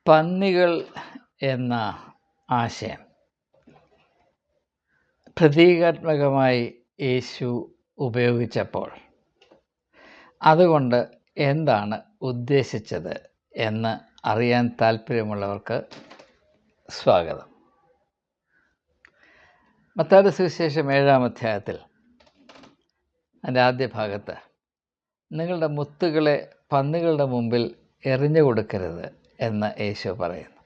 പന്നികൾ എന്ന ആശയം പ്രതീകാത്മകമായി യേശു ഉപയോഗിച്ചപ്പോൾ അതുകൊണ്ട് എന്താണ് ഉദ്ദേശിച്ചത് എന്ന് അറിയാൻ താല്പര്യമുള്ളവർക്ക് സ്വാഗതം. മത്തായിയുടെ സുവിശേഷം 7-ാം അധ്യായത്തിൽ അതിൻ്റെ ആദ്യ ഭാഗത്ത് നിങ്ങളുടെ മുത്തുകളെ പന്നികളുടെ മുമ്പിൽ എറിഞ്ഞു കൊടുക്കരുത് എന്ന് യേശു പറയുന്നു.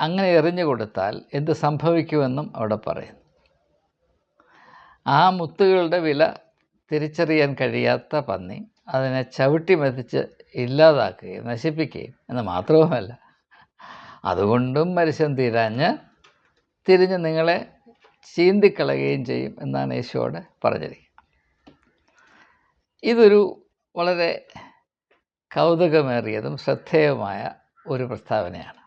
അങ്ങനെ എറിഞ്ഞു കൊടുത്താൽ എന്ത് സംഭവിക്കുമെന്നും അവിടെ പറയുന്നു. ആ മുത്തുകളുടെ വില തിരിച്ചറിയാൻ കഴിയാത്ത പന്നി അതിനെ ചവിട്ടി മെതിച്ച് ഇല്ലാതാക്കുകയും നശിപ്പിക്കുകയും എന്ന് മാത്രവുമല്ല, അതുകൊണ്ടും മനുഷ്യൻ തിരിഞ്ഞ് നിങ്ങളെ ചീന്തിക്കളയുകയും ചെയ്യും എന്നാണ് യേശുവോട് പറഞ്ഞിരിക്കുന്നത്. ഇതൊരു വളരെ കൗതുകമേറിയതും ശ്രദ്ധേയമായ ഒരു പ്രസ്താവനയാണ്.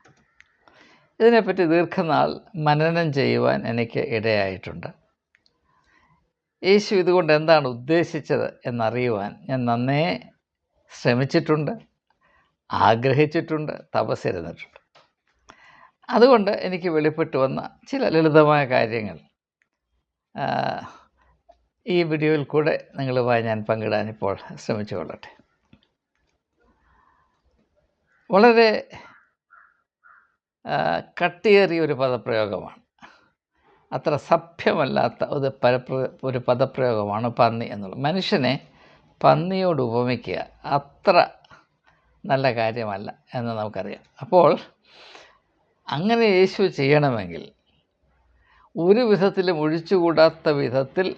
ഇതിനെപ്പറ്റി ദീർഘനാൾ മനനം ചെയ്യുവാൻ എനിക്ക് ഇടയായിട്ടുണ്ട്. യേശു ഇതുകൊണ്ട് എന്താണ് ഉദ്ദേശിച്ചത് എന്നറിയുവാൻ ഞാൻ നന്നേ ശ്രമിച്ചിട്ടുണ്ട്, ആഗ്രഹിച്ചിട്ടുണ്ട്, തപസ്സിരുന്നിട്ടുണ്ട്. അതുകൊണ്ട് എനിക്ക് വെളിപ്പെട്ടു വന്ന ചില ലളിതമായ കാര്യങ്ങൾ ഈ വീഡിയോയിൽ കൂടെ നിങ്ങളുമായി ഞാൻ പങ്കിടാൻ ഇപ്പോൾ ശ്രമിച്ചു കൊള്ളട്ടെ. വളരെ കട്ടിയേറിയ ഒരു പദപ്രയോഗമാണ്, അത്ര സഭ്യമല്ലാത്ത ഒരു പദപ്രയോഗമാണ് പന്നി എന്നുള്ളത്. മനുഷ്യനെ പന്നിയോട് ഉപമിക്കുക അത്ര നല്ല കാര്യമല്ല എന്ന് നമുക്കറിയാം. അപ്പോൾ അങ്ങനെ യേശു ചെയ്യണമെങ്കിൽ ഒരു വിധത്തിലും ഒഴിച്ചുകൂടാത്ത വിധത്തിൽ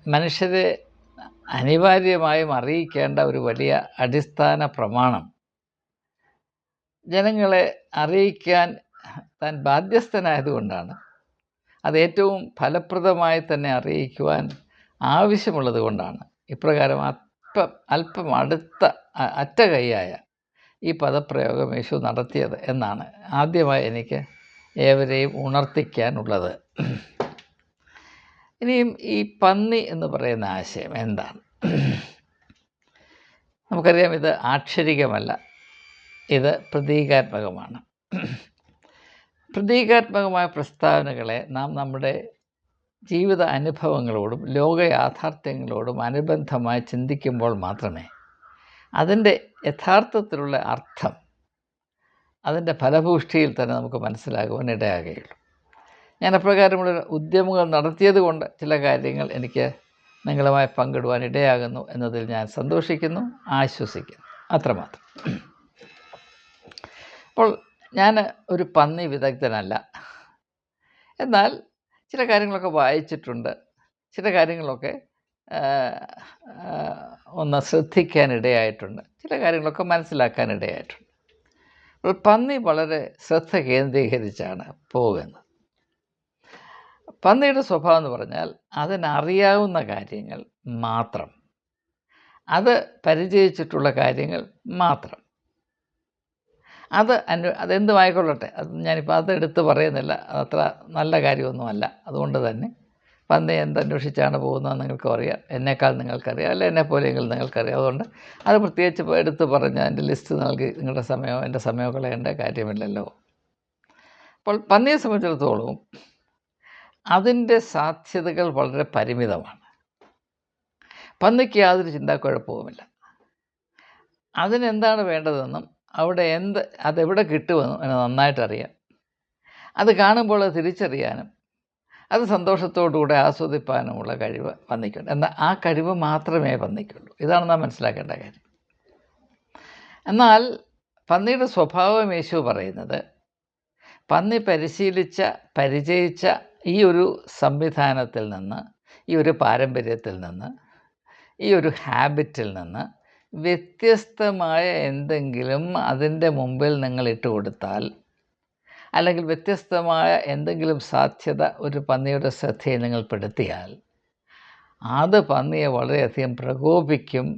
മനുഷ്യരെ അനിവാര്യമായും അറിയിക്കേണ്ട ഒരു വലിയ അടിസ്ഥാന പ്രമാണം ജനങ്ങളെ അറിയിക്കാൻ താൻ ബാധ്യസ്ഥനായതുകൊണ്ടാണ്, അത് ഏറ്റവും ഫലപ്രദമായി തന്നെ അറിയിക്കുവാൻ ആവശ്യമുള്ളത് കൊണ്ടാണ് ഇപ്രകാരം അല്പം അറ്റ കൈയായ ഈ പദപ്രയോഗം യേശു നടത്തിയത് എന്നാണ് ആദ്യമായി എനിക്ക് ഏവരെയും ഉണർത്തിക്കാനുള്ളത്. ഇനിയും ഈ പന്നി എന്ന് പറയുന്ന ആശയം എന്താണ്? നമുക്കറിയാം, ഇത് ആക്ഷരികമല്ല, ഇത് പ്രതീകാത്മകമാണ്. പ്രതീകാത്മകമായ പ്രസ്താവനകളെ നാം നമ്മുടെ ജീവിത അനുഭവങ്ങളോടും ലോക യാഥാർത്ഥ്യങ്ങളോടും അനുബന്ധമായി ചിന്തിക്കുമ്പോൾ മാത്രമേ അതിൻ്റെ യഥാർത്ഥത്തിലുള്ള അർത്ഥം അതിൻ്റെ ഫലഭൂഷ്ടിയിൽ തന്നെ നമുക്ക് മനസ്സിലാകുവാൻ ഇടയാകുകയുള്ളൂ. ഞാൻ അപ്രകാരമുള്ള ഉദ്യമങ്ങൾ നടത്തിയത് കൊണ്ട് ചില കാര്യങ്ങൾ എനിക്ക് നിങ്ങളുമായി പങ്കിടുവാൻ ഇടയാകുന്നു എന്നതിൽ ഞാൻ സന്തോഷിക്കുന്നു, ആശ്വസിക്കുന്നു, അത്രമാത്രം. അപ്പോൾ ഞാൻ ഒരു പന്നി വിദഗ്ധനല്ല, എന്നാൽ ചില കാര്യങ്ങളൊക്കെ വായിച്ചിട്ടുണ്ട്, ചില കാര്യങ്ങളൊക്കെ ഒന്ന് ശ്രദ്ധിക്കാനിടയായിട്ടുണ്ട്, ചില കാര്യങ്ങളൊക്കെ മനസ്സിലാക്കാനിടയായിട്ടുണ്ട്. അപ്പോൾ പന്നി വളരെ ശ്രദ്ധ കേന്ദ്രീകരിച്ചാണ് പോകുന്നത്. പന്നിയുടെ സ്വഭാവം എന്ന് പറഞ്ഞാൽ അതിനറിയാവുന്ന കാര്യങ്ങൾ മാത്രം, അത് പരിചയിച്ചിട്ടുള്ള കാര്യങ്ങൾ മാത്രം, അതെന്തുമായിക്കൊള്ളട്ടെ, അത് ഞാനിപ്പോൾ അതെടുത്ത് പറയുന്നില്ല, അതത്ര നല്ല കാര്യമൊന്നുമല്ല. അതുകൊണ്ട് തന്നെ പന്നി എന്തന്വേഷിച്ചാണ് പോകുന്നത് നിങ്ങൾക്കും അറിയാം, എന്നേക്കാൾ നിങ്ങൾക്കറിയാം, അല്ല എന്നെപ്പോലെയെങ്കിലും നിങ്ങൾക്കറിയാം. അതുകൊണ്ട് അത് പ്രത്യേകിച്ച് എടുത്ത് പറഞ്ഞ് അതിൻ്റെ ലിസ്റ്റ് നൽകി നിങ്ങളുടെ സമയമോ എൻ്റെ സമയമോ കളയേണ്ട കാര്യമില്ലല്ലോ. അപ്പോൾ പന്നിയെ സംബന്ധിച്ചിടത്തോളം അതിൻ്റെ സാധ്യതകൾ വളരെ പരിമിതമാണ്. പന്നിക്ക് യാതൊരു ചിന്താക്കുഴപ്പവുമില്ല. അതിനെന്താണ് വേണ്ടതെന്നും അതെവിടെ കിട്ടുമെന്നും എന്നെ നന്നായിട്ടറിയാം. അത് കാണുമ്പോൾ അത് തിരിച്ചറിയാനും അത് സന്തോഷത്തോടുകൂടെ ആസ്വദിപ്പാനുമുള്ള കഴിവ് പന്നിക്കുണ്ട്. എന്നാൽ ആ കഴിവ് മാത്രമേ പന്നിക്കുള്ളൂ. ഇതാണ് നാം മനസ്സിലാക്കേണ്ട കാര്യം. എന്നാൽ പന്നിയുടെ സ്വഭാവം യേശു പറയുന്നത്, പന്നി പരിചയിച്ച ഈ ഒരു സംവിധാനത്തിൽ നിന്ന്, ഈ ഒരു പാരമ്പര്യത്തിൽ നിന്ന്, ഈ ഒരു ഹാബിറ്റിൽ നിന്ന് വ്യത്യസ്തമായ എന്തെങ്കിലും അതിൻ്റെ മുമ്പിൽ നിങ്ങൾ ഇട്ട് കൊടുത്താൽ, അല്ലെങ്കിൽ വ്യത്യസ്തമായ എന്തെങ്കിലും സാധ്യത ഒരു പന്നിയുടെ ശ്രദ്ധയിൽ നിങ്ങൾ പെടുത്തിയാൽ, അത് പന്നിയെ വളരെയധികം പ്രകോപിക്കും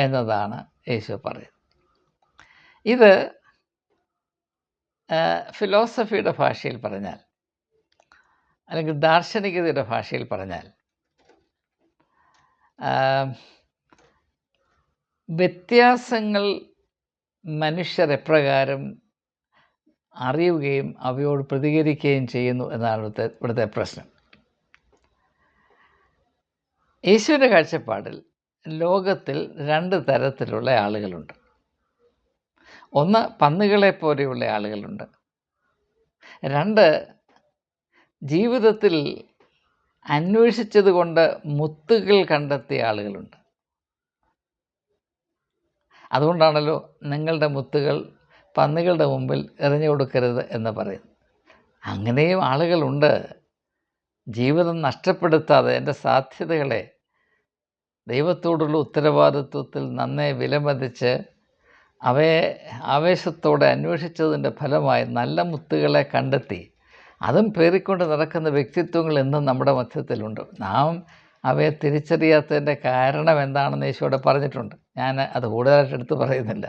എന്നതാണ് യേശു പറയുന്നത്. ഇത് ഫിലോസഫിയുടെ ഭാഷയിൽ പറഞ്ഞാൽ, അല്ലെങ്കിൽ ദാർശനികതയുടെ ഭാഷയിൽ പറഞ്ഞാൽ, വ്യത്യാസങ്ങൾ മനുഷ്യർ എപ്രകാരം അറിയുകയും അവയോട് പ്രതികരിക്കുകയും ചെയ്യുന്നു എന്നാണ് ഇവിടുത്തെ പ്രശ്നം. യേശുവിൻ്റെ കാഴ്ചപ്പാടിൽ ലോകത്തിൽ 2 തരത്തിലുള്ള ആളുകളുണ്ട്. ഒന്ന്, പന്നികളെ പോലെയുള്ള ആളുകളുണ്ട്. 2, ജീവിതത്തിൽ അന്വേഷിച്ചത് കൊണ്ട് മുത്തുകൾ കണ്ടെത്തിയ ആളുകളുണ്ട്. അതുകൊണ്ടാണല്ലോ നിങ്ങളുടെ മുത്തുകൾ പന്നികളുടെ മുമ്പിൽ എറിഞ്ഞു കൊടുക്കരുത് എന്ന് പറയുന്നത്. അങ്ങനെയും ആളുകളുണ്ട്. ജീവിതം നഷ്ടപ്പെടുത്താതെ എൻ്റെ സാധ്യതകളെ ദൈവത്തോടുള്ള ഉത്തരവാദിത്വത്തിൽ നന്നേ വിലമതിച്ച് അവയെ ആവേശത്തോടെ അന്വേഷിച്ചതിൻ്റെ ഫലമായി നല്ല മുത്തുകളെ കണ്ടെത്തി അതും പേറിക്കൊണ്ട് നടക്കുന്ന വ്യക്തിത്വങ്ങൾ എന്നും നമ്മുടെ മധ്യത്തിലുണ്ട്. നാം അവയെ തിരിച്ചറിയാത്തതിൻ്റെ കാരണം എന്താണെന്ന് യേശുവിടെ പറഞ്ഞിട്ടുണ്ട്. ഞാൻ അത് കൂടുതലായിട്ട് എടുത്ത് പറയുന്നില്ല.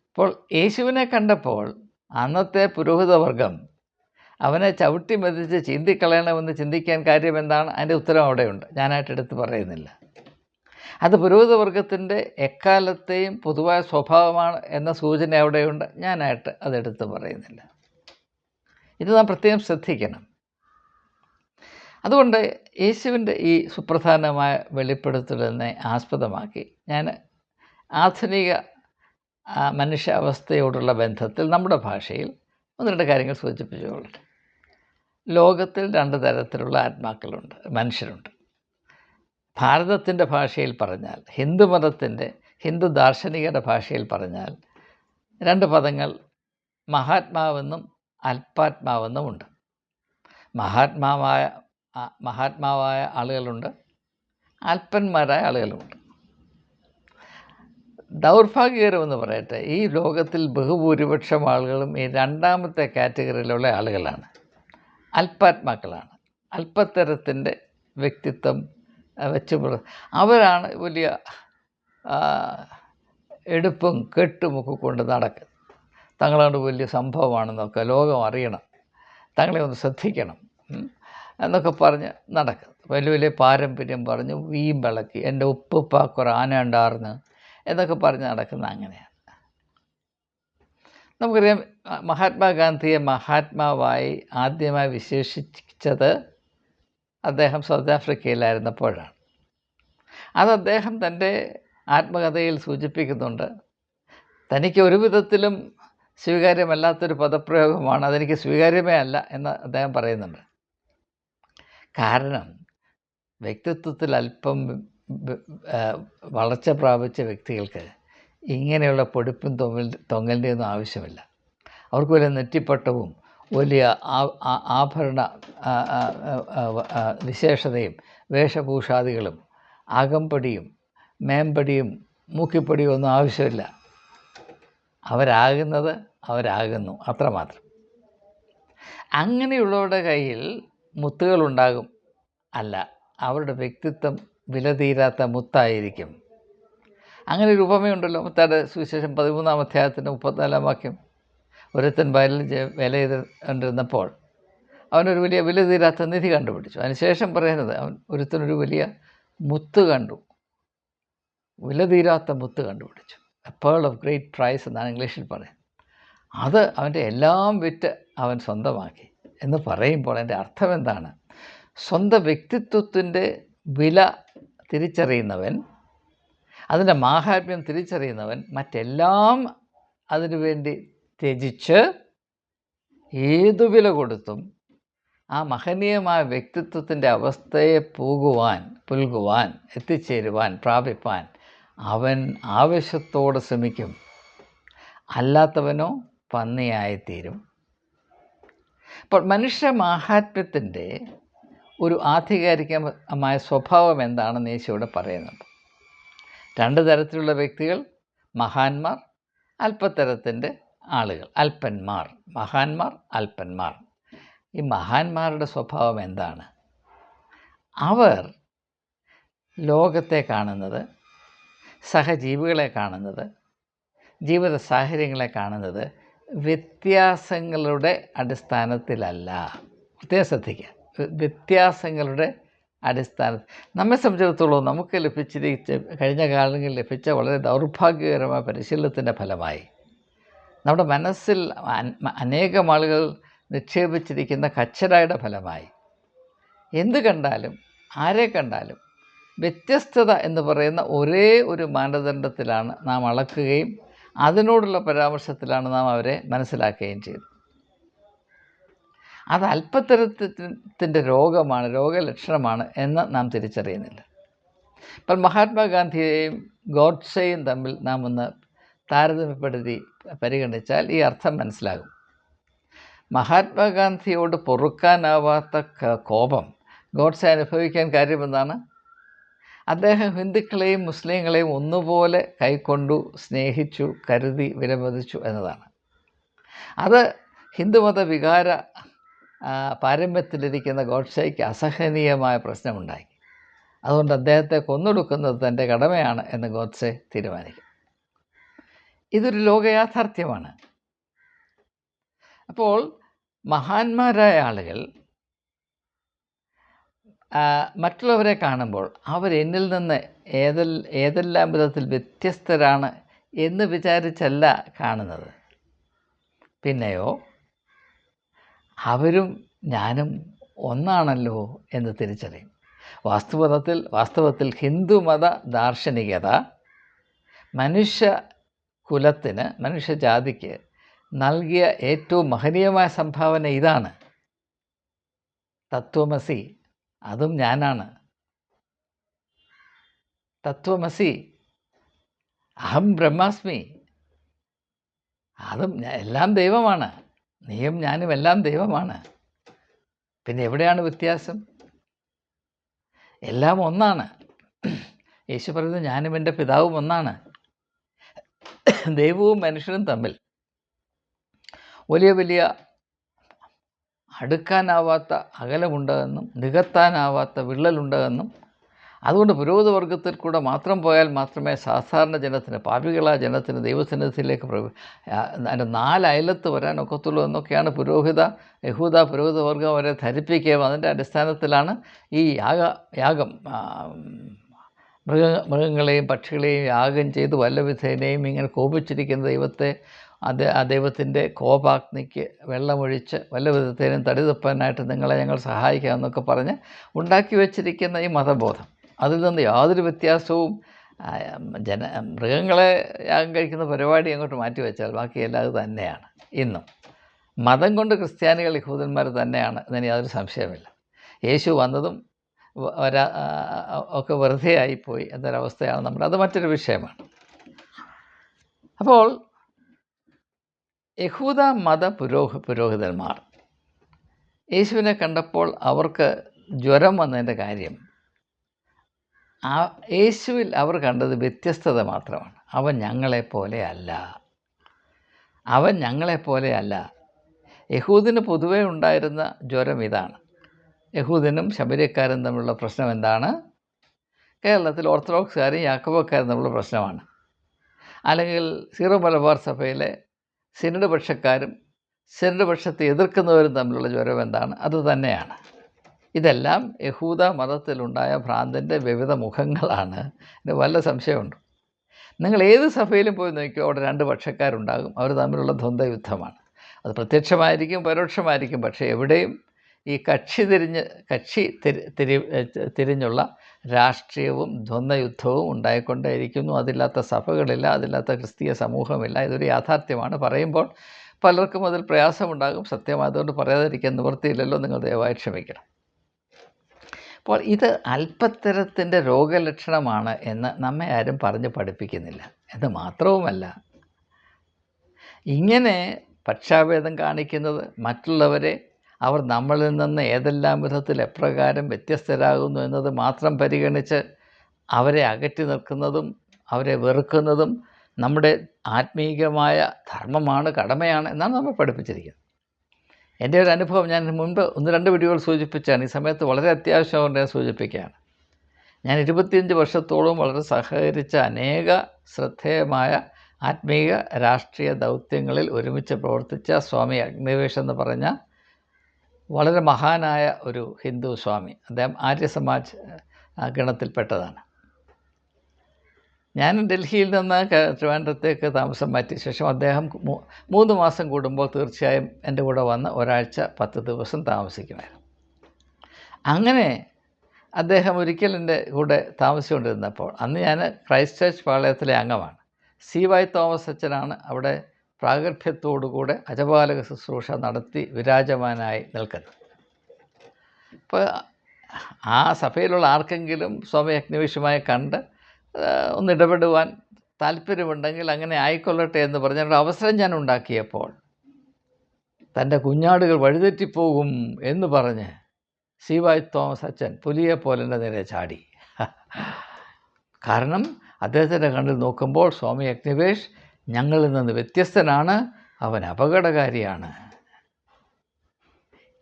അപ്പോൾ യേശുവിനെ കണ്ടപ്പോൾ അന്നത്തെ പുരോഹിതവർഗം അവനെ ചവിട്ടി മെതിച്ച് ചീന്തിക്കളയണമെന്ന് ചിന്തിക്കാൻ കാര്യം എന്താണ്? അതിൻ്റെ ഉത്തരം അവിടെയുണ്ട്. ഞാനായിട്ട് എടുത്ത് പറയുന്നില്ല. അത് പുരോഹിതവർഗത്തിൻ്റെ എക്കാലത്തെയും പൊതുവായ സ്വഭാവമാണ് എന്ന സൂചന അവിടെയുണ്ട്. ഞാനായിട്ട് അതെടുത്ത് പറയുന്നില്ല. ഇത് നാം പ്രത്യേകം ശ്രദ്ധിക്കണം. അതുകൊണ്ട് യേശുവിൻ്റെ ഈ സുപ്രധാനമായ വെളിപ്പെടുത്തലിനെ ആസ്പദമാക്കി ഞാൻ ആധുനിക മനുഷ്യാവസ്ഥയോടുള്ള ബന്ധത്തിൽ നമ്മുടെ ഭാഷയിൽ 1-2 കാര്യങ്ങൾ സൂചിപ്പിച്ചുകൊള്ളട്ടെ. ലോകത്തിൽ 2 തരത്തിലുള്ള ആത്മാക്കളുണ്ട്, മനുഷ്യരുണ്ട്. ഭാരതത്തിൻ്റെ ഭാഷയിൽ പറഞ്ഞാൽ, ഹിന്ദു ദാർശനികരുടെ ഭാഷയിൽ പറഞ്ഞാൽ 2 പദങ്ങൾ മഹാത്മാവെന്നും അല്പാത്മാവെന്നുമുണ്ട്. മഹാത്മാവായ ആളുകളുണ്ട്, അല്പന്മാരായ ആളുകളുമുണ്ട്. ദൗർഭാഗ്യകരമെന്ന് പറയട്ടെ, ഈ ലോകത്തിൽ ബഹുഭൂരിപക്ഷം ആളുകളും ഈ 2ാമത്തെ കാറ്റഗറിയിലുള്ള ആളുകളാണ്, അല്പാത്മാക്കളാണ്. അല്പത്തരത്തിൻ്റെ വ്യക്തിത്വം വെച്ച് അവരാണ് വലിയ എടുപ്പും കെട്ടുമൊക്കെ കൊണ്ട് നടക്കുന്നത്. തങ്ങളോട് വലിയ സംഭവമാണെന്നൊക്കെ ലോകം അറിയണം, തങ്ങളെ ഒന്ന് ശ്രദ്ധിക്കണം എന്നൊക്കെ പറഞ്ഞ് നടക്കും. വലിയ വലിയ പാരമ്പര്യം പറഞ്ഞ് വീമ്പിളക്കി എൻ്റെ ഉപ്പുപ്പാക്കൊരു ആന ഉണ്ടാർന്ന് എന്നൊക്കെ പറഞ്ഞ് നടക്കുന്ന അങ്ങനെയാണ്. നമുക്കറിയാം, മഹാത്മാഗാന്ധിയെ മഹാത്മാവായി ആദ്യമായി വിശേഷിച്ചത് അദ്ദേഹം സൗത്ത് ആഫ്രിക്കയിലായിരുന്നപ്പോഴാണ്. അത് അദ്ദേഹം തൻ്റെ ആത്മകഥയിൽ സൂചിപ്പിക്കുന്നുണ്ട്. തനിക്ക് ഒരു വിധത്തിലും സ്വീകാര്യമല്ലാത്തൊരു പദപ്രയോഗമാണ്, അതെനിക്ക് സ്വീകാര്യമേ അല്ല എന്ന് അദ്ദേഹം പറയുന്നുണ്ട്. കാരണം വ്യക്തിത്വത്തിൽ അല്പം വളർച്ച പ്രാപിച്ച വ്യക്തികൾക്ക് ഇങ്ങനെയുള്ള പൊടിപ്പും തൊങ്ങലിൻ്റെയൊന്നും ആവശ്യമില്ല. അവർക്ക് വലിയ നെറ്റിപ്പട്ടവും വലിയ ആഭരണ വിശേഷതയും വേഷഭൂഷാദികളും അകമ്പടിയും മേമ്പടിയും മൂക്കിപ്പടിയും ഒന്നും ആവശ്യമില്ല. അവരാകുന്നു അത്രമാത്രം. അങ്ങനെയുള്ളവരുടെ കയ്യിൽ മുത്തുകളുണ്ടാകും, അല്ല, അവരുടെ വ്യക്തിത്വം വിലതീരാത്ത മുത്തായിരിക്കും. അങ്ങനെ ഒരു ഉപമയുണ്ടല്ലോ, മത്തായിയുടെ സുവിശേഷം 13-ാം അധ്യായത്തിൻ്റെ 34-ാം വാക്യം. ഒരുത്തൻ വയലിൽ വില ചെയ്തുകൊണ്ടിരുന്നപ്പോൾ അവനൊരു വലിയ വിലതീരാത്ത നിധി കണ്ടുപിടിച്ചു. അതിനുശേഷം പറയുന്നത്, ഒരുത്തനൊരു വലിയ മുത്ത് കണ്ടു, വിലതീരാത്ത മുത്ത് കണ്ടുപിടിച്ചു. A pearl of great price എന്നാണ് ഇംഗ്ലീഷിൽ പറയുന്നത്. അത് അവൻ്റെ എല്ലാം വിറ്റ് അവൻ സ്വന്തമാക്കി എന്ന് പറയുമ്പോൾ അതിൻ്റെ അർത്ഥം എന്താണ്? സ്വന്തം വ്യക്തിത്വത്തിൻ്റെ വില തിരിച്ചറിയുന്നവൻ, അതിൻ്റെ മാഹാത്മ്യം തിരിച്ചറിയുന്നവൻ മറ്റെല്ലാം അതിനു വേണ്ടി ത്യജിച്ച് ഏതു വില കൊടുത്തും ആ മഹനീയമായ വ്യക്തിത്വത്തിൻ്റെ അവസ്ഥയെ പുൽകുവാൻ, എത്തിച്ചേരുവാൻ, പ്രാപിപ്പാൻ അവൻ ആവേശത്തോടെ ശ്രമിക്കും. അല്ലാത്തവനോ പന്നിയായിത്തീരും. അപ്പോൾ മനുഷ്യ മാഹാത്മ്യത്തിൻ്റെ ഒരു ആധികാരികമായ സ്വഭാവം എന്താണെന്ന് യേശുവിടെ പറയുന്നുണ്ട്. 2 തരത്തിലുള്ള വ്യക്തികൾ, മഹാന്മാർ, അല്പത്തരത്തിൻ്റെ ആളുകൾ, അല്പന്മാർ. മഹാന്മാർ, അല്പന്മാർ. ഈ മഹാന്മാരുടെ സ്വഭാവം എന്താണ്? അവർ ലോകത്തെ കാണുന്നത്, സഹജീവികളെ കാണുന്നത്, ജീവിത സാഹചര്യങ്ങളെ കാണുന്നത് വ്യത്യാസങ്ങളുടെ അടിസ്ഥാനത്തിലല്ല. പ്രത്യേകം ശ്രദ്ധിക്കുക, വ്യത്യാസങ്ങളുടെ അടിസ്ഥാനത്തിൽ നമ്മെ സംബന്ധിച്ചിടത്തോളം നമുക്ക് കഴിഞ്ഞ കാലങ്ങളിൽ ലഭിച്ച വളരെ ദൗർഭാഗ്യകരമായ പരിശീലനത്തിൻ്റെ ഫലമായി നമ്മുടെ മനസ്സിൽ അനേകം ആളുകൾ നിക്ഷേപിച്ചിരിക്കുന്ന കച്ചറായുടെ ഫലമായി എന്ത് കണ്ടാലും ആരെ കണ്ടാലും വ്യത്യസ്തത എന്ന് പറയുന്ന ഒരേ ഒരു മാനദണ്ഡത്തിലാണ് നാം അളക്കുകയും അതിനോടുള്ള പരാമർശത്തിലാണ് നാം അവരെ മനസ്സിലാക്കുകയും ചെയ്തത്. അത് അല്പത്തരത്തിൻ്റെ രോഗലക്ഷണമാണ് എന്ന് നാം തിരിച്ചറിയുന്നില്ല. ഇപ്പോൾ മഹാത്മാഗാന്ധിയെയും ഗോഡ്സെയും തമ്മിൽ നാം ഒന്ന് താരതമ്യപ്പെടുത്തി പരിഗണിച്ചാൽ ഈ അർത്ഥം മനസ്സിലാകും. മഹാത്മാഗാന്ധിയോട് പൊറുക്കാനാവാത്ത കോപം ഗോഡ്സെ അനുഭവിക്കാൻ കാര്യമെന്താണ്? അദ്ദേഹം ഹിന്ദുക്കളെയും മുസ്ലിങ്ങളെയും ഒന്നുപോലെ കൈക്കൊണ്ടു, സ്നേഹിച്ചു, കരുതി, വിലമതിച്ചു എന്നതാണ്. അത് ഹിന്ദുമത വികാര പാരമ്യത്തിലിരിക്കുന്ന ഗോഡ്സെയ്ക്ക് അസഹനീയമായ പ്രശ്നമുണ്ടാക്കി. അതുകൊണ്ട് അദ്ദേഹത്തെ കൊന്നൊടുക്കുന്നത് തൻ്റെ കടമയാണ് എന്ന് ഗോഡ്സെ തീരുമാനിക്കും. ഇതൊരു ലോകയാഥാർത്ഥ്യമാണ്. അപ്പോൾ മഹാന്മാരായ ആളുകൾ മറ്റുള്ളവരെ കാണുമ്പോൾ അവർ എന്നിൽ നിന്ന് ഏതെല്ലാം വിധത്തിൽ വ്യത്യസ്തരാണ് എന്ന് വിചാരിച്ചല്ല കാണുന്നത്. പിന്നെയോ അവരും ഞാനും ഒന്നാണല്ലോ എന്ന് തിരിച്ചറിയും. വാസ്തവത്തിൽ ഹിന്ദുമത ദാർശനികത മനുഷ്യജാതിക്ക് നൽകിയ ഏറ്റവും മഹനീയമായ സംഭാവന ഇതാണ്. തത്വമസി, അതും ഞാനാണ്. തത്വമസി, അഹം ബ്രഹ്മാസ്മി, അതും എല്ലാം ദൈവമാണ്. നീയും ഞാനും എല്ലാം ദൈവമാണ്. പിന്നെ എവിടെയാണ് വ്യത്യാസം? എല്ലാം ഒന്നാണ്. യേശു പറയുന്നത് ഞാനും എൻ്റെ പിതാവും ഒന്നാണ്. ദൈവവും മനുഷ്യനും തമ്മിൽ വലിയ അടുക്കാനാവാത്ത അകലമുണ്ടെന്നും നികത്താനാവാത്ത വിള്ളലുണ്ടെന്നും അതുകൊണ്ട് പുരോഹിതവർഗത്തിൽ കൂടെ മാത്രം പോയാൽ മാത്രമേ സാധാരണ ജനത്തിന്, പാപികളായ ജനത്തിന് ദൈവസന്നിധിയിലേക്ക് അതിൻ്റെ 4 അയലത്ത് വരാനൊക്കത്തുള്ളൂ എന്നൊക്കെയാണ് യഹൂദ പുരോഹിതവർഗം അവരെ ധരിപ്പിക്കുകയും അതിൻ്റെ അടിസ്ഥാനത്തിലാണ് ഈ യാഗം മൃഗങ്ങളെയും പക്ഷികളെയും യാഗം ചെയ്ത് വല്ലവിധേനയും ഇങ്ങനെ കോപിച്ചിരിക്കുന്ന ദൈവത്തെ ആ ദൈവത്തിൻ്റെ കോപാഗ്നിക്ക് വെള്ളമൊഴിച്ച് വല്ലവിധത്തേനും തടിതപ്പാനായിട്ട് നിങ്ങളെ ഞങ്ങൾ സഹായിക്കാമെന്നൊക്കെ പറഞ്ഞ് ഉണ്ടാക്കി വച്ചിരിക്കുന്ന ഈ മതബോധം, അതിൽ നിന്ന് യാതൊരു വ്യത്യാസവും മൃഗങ്ങളെ യാഗം കഴിക്കുന്ന പരിപാടി അങ്ങോട്ട് മാറ്റിവെച്ചാൽ ബാക്കിയെല്ലാം അത് തന്നെയാണ്. ഇന്നും മതം കൊണ്ട് ക്രിസ്ത്യാനികൾ യഹൂദന്മാർ തന്നെയാണ് എന്നതിന് യാതൊരു സംശയമില്ല. യേശു വന്നതും ഒക്കെ വെറുതെ ആയിപ്പോയി എന്നൊരവസ്ഥയാണ് നമ്മുടെ. അത് മറ്റൊരു വിഷയമാണ്. അപ്പോൾ യഹൂദ മത പുരോഹിതന്മാർ യേശുവിനെ കണ്ടപ്പോൾ അവർക്ക് ജ്വരം വന്നതിൻ്റെ കാര്യം യേശുവിൽ അവർ കണ്ടത് വ്യത്യസ്തത മാത്രമാണ്. അവൻ ഞങ്ങളെപ്പോലെ അല്ല. യഹൂദിന് പൊതുവേ ഉണ്ടായിരുന്ന ജ്വരം ഇതാണ്. യഹൂദനും ശമര്യക്കാരും തമ്മിലുള്ള പ്രശ്നം എന്താണ്? കേരളത്തിൽ ഓർത്തഡോക്സുകാരും യാക്കോബക്കാരും തമ്മിലുള്ള പ്രശ്നമാണ്. അല്ലെങ്കിൽ സീറോ മലബാർ സഭയിലെ സിനഡ് പക്ഷക്കാരും സിനഡ് പക്ഷത്തെ എതിർക്കുന്നവരും തമ്മിലുള്ള ജ്വരം എന്താണ്? അത് തന്നെയാണ്. ഇതെല്ലാം യഹൂദ മതത്തിലുണ്ടായ ഭ്രാന്തിൻ്റെ വിവിധ മുഖങ്ങളാണ്. ഇത് വല്ല സംശയമുണ്ട്. നിങ്ങൾ ഏത് സഭയിലും പോയി നോക്കിയോ അവിടെ 2 പക്ഷക്കാരുണ്ടാകും. അവർ തമ്മിലുള്ള ദ്വന്ദ്വയുദ്ധമാണ്. അത് പ്രത്യക്ഷമായിരിക്കും, പരോക്ഷമായിരിക്കും. പക്ഷേ എവിടെയും ഈ തിരിഞ്ഞുള്ള രാഷ്ട്രീയവും ദ്വന്ദ്വയുദ്ധവും ഉണ്ടായിക്കൊണ്ടേയിരിക്കുന്നു. അതില്ലാത്ത സഭകളില്ല, അതില്ലാത്ത ക്രിസ്തീയ സമൂഹമില്ല. ഇതൊരു യാഥാർത്ഥ്യമാണ്. പറയുമ്പോൾ പലർക്കും അതിൽ പ്രയാസമുണ്ടാകും. സത്യമായതുകൊണ്ട് പറയാതിരിക്കാൻ നിവൃത്തിയില്ലല്ലോ. നിങ്ങൾ ദയവായി ക്ഷമിക്കണം. അപ്പോൾ ഇത് അല്പത്തരത്തിൻ്റെ രോഗലക്ഷണമാണ് എന്ന് നമ്മെ ആരും പറഞ്ഞ് പഠിപ്പിക്കുന്നില്ല. എന്ന് മാത്രവുമല്ല, ഇങ്ങനെ പക്ഷാഭേദം കാണിക്കുന്നത് മറ്റുള്ളവരെ അവർ നമ്മളിൽ നിന്ന് ഏതെല്ലാം വിധത്തിൽ എപ്രകാരം വ്യത്യസ്തരാകുന്നു എന്നത് മാത്രം പരിഗണിച്ച് അവരെ അകറ്റി നിൽക്കുന്നതും അവരെ വെറുക്കുന്നതും നമ്മുടെ ആത്മീയമായ ധർമ്മമാണ്, കടമയാണ് എന്നാണ് നമ്മൾ പഠിപ്പിച്ചിരിക്കുന്നത്. എൻ്റെ ഒരു അനുഭവം ഞാൻ മുൻപ് 1-2 വീഡിയോകൾ സൂചിപ്പിച്ചാണ്. ഈ സമയത്ത് വളരെ അത്യാവശ്യമുണ്ട് ഞാൻ സൂചിപ്പിക്കുകയാണ്. ഞാൻ 25 വർഷത്തോളം വളരെ സഹകരിച്ച അനേക ശ്രദ്ധേയമായ ആത്മീയ രാഷ്ട്രീയ ദൗത്യങ്ങളിൽ ഒരുമിച്ച് പ്രവർത്തിച്ച സ്വാമി അഗ്നിവേശ് എന്ന് പറഞ്ഞ വളരെ മഹാനായ ഒരു ഹിന്ദു സ്വാമി. അദ്ദേഹം ആര്യ സമാജ് ഗണത്തിൽപ്പെട്ടതാണ്. ഞാൻ ഡൽഹിയിൽ നിന്ന് ട്രിവാൻഡ്രത്തേക്ക് താമസം മാറ്റിയ ശേഷം അദ്ദേഹം 3 മാസം കൂടുമ്പോൾ തീർച്ചയായും എൻ്റെ കൂടെ വന്ന് ഒരാഴ്ച 10 ദിവസം താമസിക്കുമായിരുന്നു. അങ്ങനെ അദ്ദേഹം ഒരിക്കൽ എൻ്റെ കൂടെ താമസിച്ചുകൊണ്ടിരുന്നപ്പോൾ, അന്ന് ഞാൻ ക്രൈസ്റ്റ് ചർച്ച് പാളയത്തിലെ അംഗമാണ്. CY തോമസ് അച്ഛനാണ് അവിടെ പ്രാഗൽഭ്യത്തോടുകൂടെ അജപാലക ശുശ്രൂഷ നടത്തി വിരാജമാനായി നിൽക്കുന്നത്. അപ്പോൾ ആ സഭയിലുള്ള ആർക്കെങ്കിലും സ്വാമി അഗ്നിവേശുമായി കണ്ട് ഒന്നിടപെടുവാൻ താല്പര്യമുണ്ടെങ്കിൽ അങ്ങനെ ആയിക്കൊള്ളട്ടെ എന്ന് പറഞ്ഞൊരു അവസരം ഞാൻ ഉണ്ടാക്കിയപ്പോൾ, തൻ്റെ കുഞ്ഞാടുകൾ വഴിതെറ്റിപ്പോകും എന്ന് പറഞ്ഞ് CY തോമസ് അച്ഛൻ പുലിയെപ്പോലെ എൻ്റെ നേരെ ചാടി. കാരണം അദ്ദേഹത്തിൻ്റെ കണ്ണിൽ നോക്കുമ്പോൾ സ്വാമി അഗ്നിവേശ് ഞങ്ങളിൽ നിന്ന് വ്യത്യസ്തനാണ്, അവൻ അപകടകാരിയാണ്.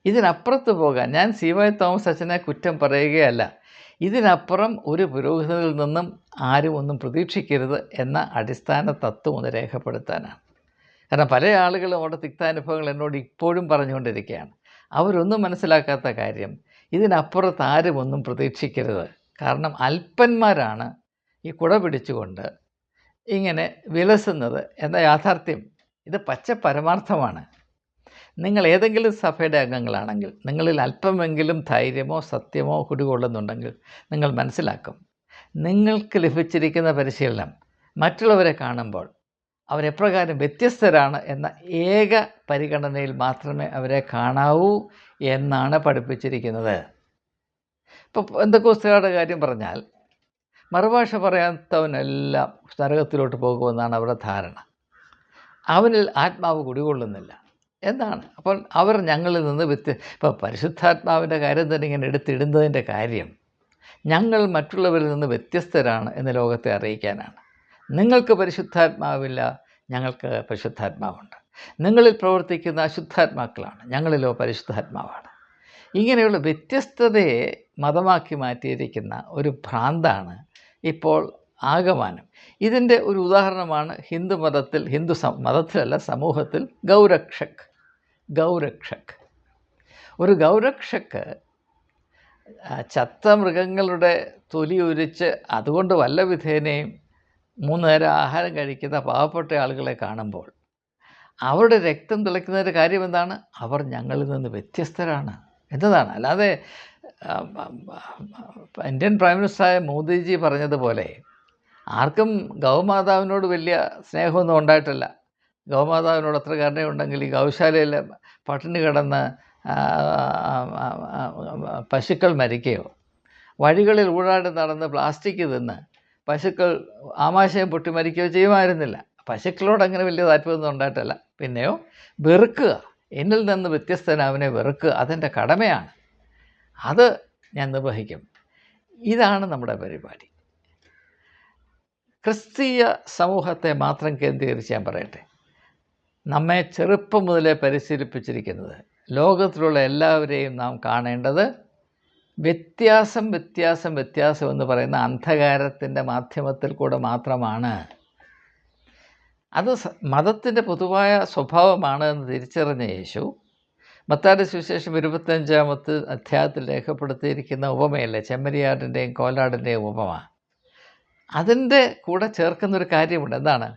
ഇതിനപ്പുറത്ത് പോകാൻ ഞാൻ CY തോമസ് അച്ഛനെ കുറ്റം പറയുകയല്ല. ഇതിനപ്പുറം ഒരു പുരോഹിതനിൽ നിന്നും ആരും ഒന്നും പ്രതീക്ഷിക്കരുത് എന്ന അടിസ്ഥാന തത്വം ഒന്ന് രേഖപ്പെടുത്താനാണ്. കാരണം പല ആളുകളും അവിടെ തിക്താനുഭവങ്ങൾ എന്നോട് ഇപ്പോഴും പറഞ്ഞുകൊണ്ടിരിക്കുകയാണ്. അവരൊന്നും മനസ്സിലാക്കാത്ത കാര്യം, ഇതിനപ്പുറത്ത് ആരും ഒന്നും പ്രതീക്ഷിക്കരുത്. കാരണം അല്പന്മാരാണ് ഈ കുട പിടിച്ചുകൊണ്ട് ഇങ്ങനെ വിലസുന്നത് എന്ന യാഥാർത്ഥ്യം, ഇത് പച്ച പരമാർത്ഥമാണ്. നിങ്ങൾ ഏതെങ്കിലും സഭയുടെ അംഗങ്ങളാണെങ്കിൽ നിങ്ങളിൽ അല്പമെങ്കിലും ധൈര്യമോ സത്യമോ കുടികൊള്ളുന്നുണ്ടെങ്കിൽ നിങ്ങൾ മനസ്സിലാക്കും, നിങ്ങൾക്ക് ലഭിച്ചിരിക്കുന്ന പരിശീലനം മറ്റുള്ളവരെ കാണുമ്പോൾ അവരെപ്രകാരം വ്യത്യസ്തരാണ് എന്ന ഏക പരിഗണനയിൽ മാത്രമേ അവരെ കാണാവൂ എന്നാണ് പഠിപ്പിച്ചിരിക്കുന്നത്. ഇപ്പോൾ പെന്തക്കോസ്തുകാരുടെ കാര്യം പറഞ്ഞാൽ, മറുഭാഷ പറയാത്തവനെല്ലാം നരകത്തിലോട്ട് പോകുമെന്നാണ് അവരുടെ ധാരണ. അവനിൽ ആത്മാവ് കുടികൊള്ളുന്നില്ല എന്നാണ്. അപ്പോൾ അവർ ഞങ്ങളിൽ നിന്ന് ഇപ്പോൾ പരിശുദ്ധാത്മാവിൻ്റെ കാര്യം തന്നെ ഇങ്ങനെ എടുത്തിടുന്നതിൻ്റെ കാര്യം, ഞങ്ങൾ മറ്റുള്ളവരിൽ നിന്ന് വ്യത്യസ്തരാണ് എന്ന് ലോകത്തെ അറിയിക്കാനാണ്. നിങ്ങൾക്ക് പരിശുദ്ധാത്മാവില്ല, ഞങ്ങൾക്ക് പരിശുദ്ധാത്മാവുണ്ട്. നിങ്ങളിൽ പ്രവർത്തിക്കുന്ന അശുദ്ധാത്മാക്കളാണ്, ഞങ്ങളിലോ പരിശുദ്ധാത്മാവാണ്. ഇങ്ങനെയുള്ള വ്യത്യസ്തതയെ മതമാക്കി മാറ്റിയിരിക്കുന്ന ഒരു ഭ്രാന്താണ് ഇപ്പോൾ ആകമാനം. ഇതിൻ്റെ ഒരു ഉദാഹരണമാണ് ഹിന്ദു മതത്തിലല്ല, സമൂഹത്തിൽ ഗൗരക്ഷക്. ഒരു ഗൗരക്ഷക്ക് ചത്ത മൃഗങ്ങളുടെ തൊലി ഉരിച്ച് അതുകൊണ്ട് വല്ല വിധേനയും 3 നേരം ആഹാരം കഴിക്കുന്ന പാവപ്പെട്ട ആളുകളെ കാണുമ്പോൾ അവരുടെ രക്തം തിളയ്ക്കുന്നതിൻ്റെ കാര്യം എന്താണ്? അവർ ഞങ്ങളിൽ നിന്ന് വ്യത്യസ്തരാണ് എന്നതാണ്. അല്ലാതെ ഇന്ത്യൻ പ്രൈം മിനിസ്റ്ററായ മോദിജി പറഞ്ഞതുപോലെ ആർക്കും ഗൗമാതാവിനോട് വലിയ സ്നേഹമൊന്നും ഉണ്ടായിട്ടില്ല. ഗൗമാതാവിനോട് അത്ര കരുണയുണ്ടെങ്കിൽ ഈ ഗൗശാലയിൽ പട്ടിണി കിടന്ന് പശുക്കൾ മരിക്കുകയോ വഴികളിൽ ഊഴാടി നടന്ന് പ്ലാസ്റ്റിക് തിന്ന് പശുക്കൾ ആമാശയം പൊട്ടി മരിക്കുകയോ ചെയ്യുമായിരുന്നില്ല. പശുക്കളോട് അങ്ങനെ വലിയ താല്പര്യമൊന്നും ഉണ്ടായിട്ടില്ല. പിന്നെയോ വെറുക്കുക, എന്നിൽ നിന്ന് വ്യത്യസ്തനാവിനെ വെറുക്കുക, അതെൻ്റെ കടമയാണ്, അത് ഞാൻ നിർവഹിക്കും. ഇതാണ് നമ്മുടെ പരിപാടി. ക്രിസ്തീയ സമൂഹത്തെ മാത്രം കേന്ദ്രീകരിച്ച് ഞാൻ പറയട്ടെ, നമ്മെ ചെറുപ്പം മുതലേ പരിശീലിപ്പിച്ചിരിക്കുന്നത് ലോകത്തിലുള്ള എല്ലാവരെയും നാം കാണേണ്ടത് വ്യത്യാസം എന്ന് പറയുന്ന അന്ധകാരത്തിൻ്റെ മാധ്യമത്തിൽ കൂടെ മാത്രമാണ്. അത് മതത്തിൻ്റെ പൊതുവായ സ്വഭാവമാണ് എന്ന് തിരിച്ചറിഞ്ഞ യേശു മത്തായിയുടെ സുവിശേഷം 25-ാമത്തെ അധ്യായത്തിൽ രേഖപ്പെടുത്തിയിരിക്കുന്ന ഉപമയല്ലേ, ചെമ്മരിയാടിൻ്റെയും കോലാടിൻ്റെയും ഉപമ, അതിൻ്റെ കൂടെ ചേർക്കുന്നൊരു കാര്യമുണ്ട്. എന്താണ്?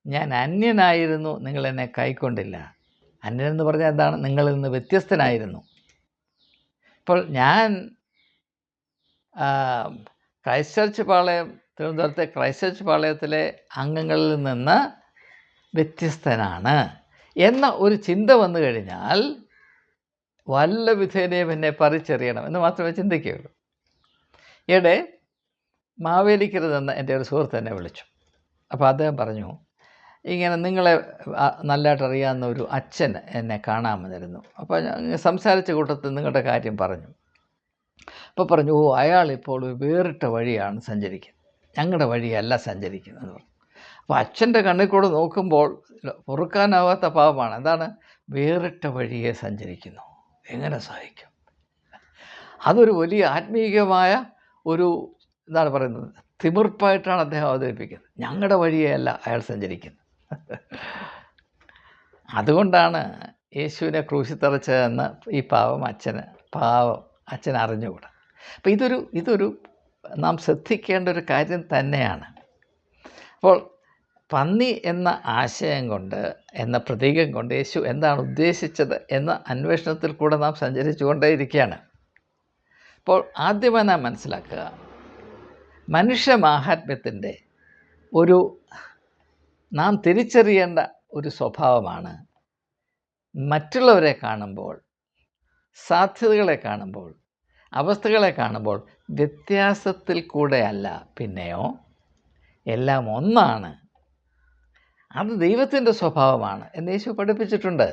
ഞാൻ അന്യനായിരുന്നു, നിങ്ങൾ എന്നെ കൈക്കൊണ്ടില്ല. അന്യനെന്ന് പറഞ്ഞാൽ എന്താണ്? നിങ്ങളിൽ നിന്ന് വ്യത്യസ്തനായിരുന്നു. ഇപ്പോൾ ഞാൻ തിരുവനന്തപുരത്തെ ക്രൈസ്റ്റ് ചർച്ച് പാളയത്തിലെ അംഗങ്ങളിൽ നിന്ന് വ്യത്യസ്തനാണ് എന്ന ഒരു ചിന്ത വന്നു കഴിഞ്ഞാൽ വല്ല വിധേനയും എന്നെ പറിച്ചെറിയണം എന്ന് മാത്രമേ ചിന്തിക്കുകയുള്ളൂ. ഈയിടെ മാവേലിക്കരയിൽ നിന്ന് എൻ്റെ ഒരു സുഹൃത്ത് എന്നെ വിളിച്ചു. അപ്പോൾ അദ്ദേഹം പറഞ്ഞു, ഇങ്ങനെ നിങ്ങളെ നല്ലതായിട്ട് അറിയാവുന്ന ഒരു അച്ഛൻ എന്നെ കാണാമെന്നിരുന്നു. അപ്പോൾ സംസാരിച്ച കൂട്ടത്തിൽ നിങ്ങളുടെ കാര്യം പറഞ്ഞു. അപ്പോൾ പറഞ്ഞു, അയാളിപ്പോൾ വേറിട്ട വഴിയാണ് സഞ്ചരിക്കുന്നത്, ഞങ്ങളുടെ വഴിയല്ല സഞ്ചരിക്കുന്നത് പറഞ്ഞു. അപ്പോൾ അച്ഛൻ്റെ കണ്ണിൽ കൂടെ നോക്കുമ്പോൾ പൊറുക്കാനാവാത്ത പാവമാണ്. എന്താണ്? വേറിട്ട വഴിയെ സഞ്ചരിക്കുന്നു, എങ്ങനെ സഹിക്കും? അതൊരു വലിയ ആത്മീയമായ ഒരു എന്താണ് പറയുന്നത്, തിമിർപ്പായിട്ടാണ് അദ്ദേഹം അവതരിപ്പിക്കുന്നത്. ഞങ്ങളുടെ വഴിയല്ല അയാൾ സഞ്ചരിക്കുന്നത്. അതുകൊണ്ടാണ് യേശുവിനെ ക്രൂശിൽ തറച്ചതെന്ന് ഈ പാവം അച്ഛൻ അറിഞ്ഞുകൂടാ. അപ്പോൾ ഇതൊരു നാം ശ്രദ്ധിക്കേണ്ട ഒരു കാര്യം തന്നെയാണ്. അപ്പോൾ പന്നി എന്ന ആശയം കൊണ്ട്, എന്ന പ്രതീകം കൊണ്ട് യേശു എന്താണ് ഉദ്ദേശിച്ചത് എന്ന അന്വേഷണത്തിൽ കൂടെ നാം സഞ്ചരിച്ചു കൊണ്ടേയിരിക്കുകയാണ്. അപ്പോൾ ആദ്യമായി നാം മനസ്സിലാക്കുക, മനുഷ്യ മാഹാത്മ്യത്തിൻ്റെ നാം തിരിച്ചറിയേണ്ട ഒരു സ്വഭാവമാണ് മറ്റുള്ളവരെ കാണുമ്പോൾ, സാധ്യതകളെ കാണുമ്പോൾ, അവസ്ഥകളെ കാണുമ്പോൾ വ്യത്യാസത്തിൽ കൂടെയല്ല, പിന്നെയോ എല്ലാം ഒന്നാണ്. അത് ദൈവത്തിൻ്റെ സ്വഭാവമാണ് എന്ന് യേശു പഠിപ്പിച്ചിട്ടുണ്ട്.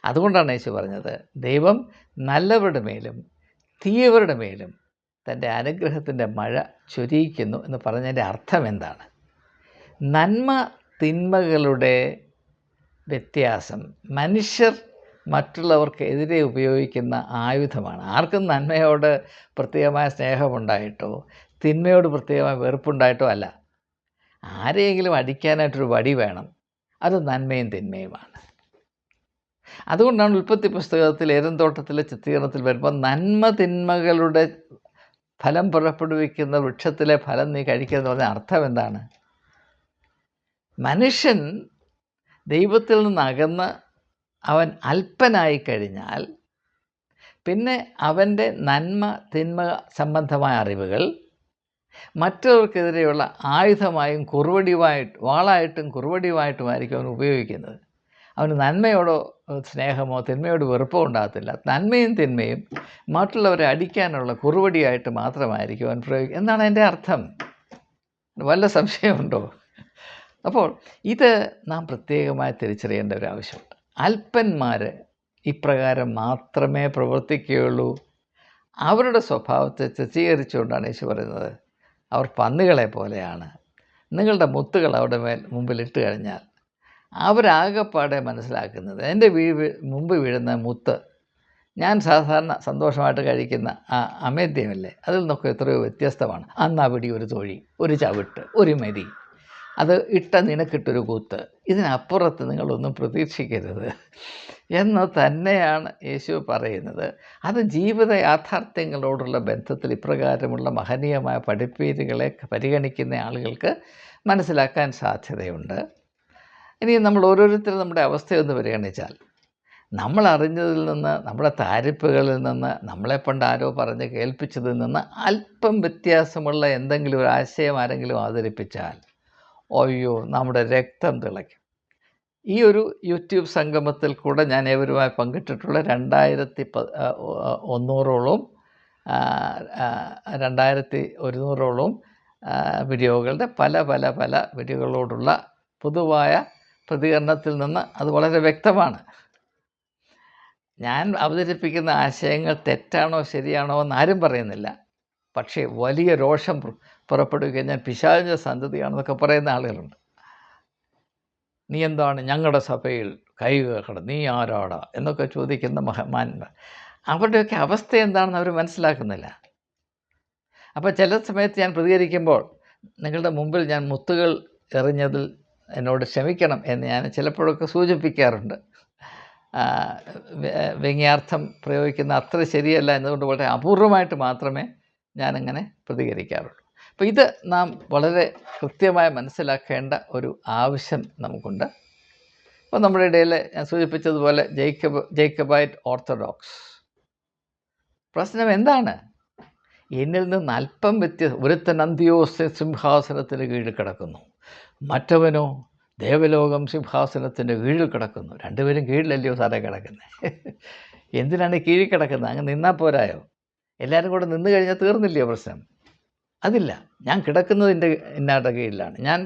അതുകൊണ്ടാണ് യേശു പറഞ്ഞത്, ദൈവം നല്ലവരുടെ മേലും തീയവരുടെ മേലും തൻ്റെ അനുഗ്രഹത്തിൻ്റെ മഴ ചൊരിയിക്കുന്നു എന്ന് പറഞ്ഞതിൻ്റെ അർത്ഥം എന്താണ്? നന്മ തിന്മകളുടെ വ്യത്യാസം മനുഷ്യർ മറ്റുള്ളവർക്കെതിരെ ഉപയോഗിക്കുന്ന ആയുധമാണ്. ആർക്കും നന്മയോട് പ്രത്യേകമായ സ്നേഹമുണ്ടായിട്ടോ തിന്മയോട് പ്രത്യേകമായ വെറുപ്പുണ്ടായിട്ടോ അല്ല. ആരെയെങ്കിലും അടിക്കാനായിട്ടൊരു വടി വേണം, അത് നന്മയും തിന്മയുമാണ്. അതുകൊണ്ടാണ് ഉൽപ്പത്തി പുസ്തകത്തിൽ ഏദൻ തോട്ടത്തിലെ ചിത്രീകരണത്തിൽ വരുമ്പോൾ നന്മ തിന്മകളുടെ ഫലം പുറപ്പെടുവിക്കുന്ന വൃക്ഷത്തിലെ ഫലം നീ കഴിക്കുക പറഞ്ഞ അർത്ഥം എന്താണ്? മനുഷ്യൻ ദൈവത്തിൽ നിന്നകന്ന് അവൻ അല്പനായി കഴിഞ്ഞാൽ പിന്നെ അവൻ്റെ നന്മ തിന്മ സംബന്ധമായ അറിവുകൾ മറ്റുള്ളവർക്കെതിരെയുള്ള ആയുധമായും വാളായിട്ടും കുറുവടിയുമായിട്ടുമായിരിക്കും അവൻ ഉപയോഗിക്കുന്നത്. അവന് നന്മയോടോ സ്നേഹമോ തിന്മയോട് വെറുപ്പോ ഉണ്ടാകത്തില്ല. നന്മയും തിന്മയും മറ്റുള്ളവരെ അടിക്കാനുള്ള കുറുവടിയായിട്ട് മാത്രമായിരിക്കും അവൻ പ്രയോഗിക്കുക എന്നാണ് എൻ്റെ അർത്ഥം. വല്ല സംശയമുണ്ടോ? അപ്പോൾ ഇത് നാം പ്രത്യേകമായി തിരിച്ചറിയേണ്ട ഒരു ആവശ്യമുണ്ട്. അല്പന്മാർ ഇപ്രകാരം മാത്രമേ പ്രവർത്തിക്കുകയുള്ളൂ. അവരുടെ സ്വഭാവത്തെ ചിത്രീകരിച്ചുകൊണ്ടാണ് യേശു പറയുന്നത്, അവർ പന്നികളെ പോലെയാണ്. നിങ്ങളുടെ മുത്തുകൾ അവിടെ മുമ്പിലിട്ട് കഴിഞ്ഞാൽ അവരാകെപ്പാടെ മനസ്സിലാക്കുന്നത് എൻ്റെ മുമ്പ് വീഴുന്ന മുത്ത് ഞാൻ സാധാരണ സന്തോഷമായിട്ട് കഴിക്കുന്ന ആ അമേദ്യമല്ലേ, അതിൽ നിന്നൊക്കെ എത്രയോ വ്യത്യസ്തമാണ്. അന്നവിടെ ഒരു തൊഴി, ഒരു ചവിട്ട്, ഒരു മെതി, അത് നിനക്കിട്ടൊരു കൂത്ത്, ഇതിനപ്പുറത്ത് നിങ്ങളൊന്നും പ്രതീക്ഷിക്കരുത് എന്ന് തന്നെയാണ് യേശു പറയുന്നത്. അത് ജീവിത യാഥാർത്ഥ്യങ്ങളോടുള്ള ബന്ധത്തിൽ ഇപ്രകാരമുള്ള മഹനീയമായ പഠിപ്പീരുകളെ പരിഗണിക്കുന്ന ആളുകൾക്ക് മനസ്സിലാക്കാൻ സാധ്യതയുണ്ട്. ഇനി നമ്മൾ ഓരോരുത്തരും നമ്മുടെ അവസ്ഥയൊന്ന് പരിഗണിച്ചാൽ, നമ്മൾ അറിഞ്ഞതിൽ നിന്ന്, നമ്മുടെ താരിപ്പുകളിൽ നിന്ന്, നമ്മളെ പണ്ട് ആരോ പറഞ്ഞ് കേൾപ്പിച്ചതിൽ നിന്ന് അല്പം വ്യത്യാസമുള്ള എന്തെങ്കിലും ഒരു ആശയം ആരെങ്കിലും അവതരിപ്പിച്ചാൽ അയ്യോ നമ്മുടെ രക്തം തിളയ്ക്കും. ഈ ഒരു യൂട്യൂബ് സംഗമത്തിൽ കൂടെ ഞാൻ ഏവരുമായി പങ്കിട്ടിട്ടുള്ള 2100ഓളം വീഡിയോകളുടെ പല വീഡിയോകളോടുള്ള പൊതുവായ പ്രതികരണത്തിൽ നിന്ന് അത് വളരെ വ്യക്തമാണ്. ഞാൻ അവതരിപ്പിക്കുന്ന ആശയങ്ങൾ തെറ്റാണോ ശരിയാണോ എന്നാരും പറയുന്നില്ല. പക്ഷേ വലിയ രോഷം പുറപ്പെടുവിക്കാൻ ഞാൻ പിശാചിൻ്റെ സന്തതിയാണെന്നൊക്കെ പറയുന്ന ആളുകളുണ്ട്. നീ എന്താണ് ഞങ്ങളുടെ സഭയിൽ കൈ കേൾക്കണം, നീ ആരാടാ എന്നൊക്കെ ചോദിക്കുന്ന മഹാന്മാർ. അവരുടെയൊക്കെ അവസ്ഥ എന്താണെന്ന് അവർ മനസ്സിലാക്കുന്നില്ല. അപ്പോൾ ചില സമയത്ത് ഞാൻ പ്രതികരിക്കുമ്പോൾ നിങ്ങളുടെ മുമ്പിൽ ഞാൻ മുത്തുകൾ എറിഞ്ഞതിൽ എന്നോട് ക്ഷമിക്കണം എന്ന് ഞാൻ ചിലപ്പോഴൊക്കെ സൂചിപ്പിക്കാറുണ്ട്. വ്യംഗ്യാർത്ഥം പ്രയോഗിക്കുന്ന അത്ര ശരിയല്ല എന്നതുകൊണ്ട് വളരെ അപൂർവമായിട്ട് മാത്രമേ ഞാനങ്ങനെ പ്രതികരിക്കാറുള്ളൂ. അപ്പോൾ ഇത് നാം വളരെ കൃത്യമായി മനസ്സിലാക്കേണ്ട ഒരു ആവശ്യം നമുക്കുണ്ട്. അപ്പോൾ നമ്മുടെ ഇടയിൽ ഞാൻ സൂചിപ്പിച്ചതുപോലെ ജേക്കബൈറ്റ് ഓർത്തഡോക്സ് പ്രശ്നം എന്താണ്? എന്നിൽ നിന്ന് അല്പം ഒരുത്തൻ അന്ത്യോസ് സിംഹാസനത്തിന് കീഴിൽ കിടക്കുന്നു, മറ്റവനോ ദേവലോകം സിംഹാസനത്തിൻ്റെ കീഴിൽ കിടക്കുന്നു. രണ്ടുപേരും കീഴിലല്ലയോ സാറേ കിടക്കുന്നത്? എന്തിനാണ് കീഴിൽ കിടക്കുന്നത്? അങ്ങ് നിന്നാൽ പോരായോ? എല്ലാവരും കൂടെ നിന്ന് കഴിഞ്ഞാൽ തീർന്നില്ലയോ പ്രശ്നം? അതില്ല. ഞാൻ കിടക്കുന്നത് ഇന്നാരുടെ കീഴിലാണ്, ഞാൻ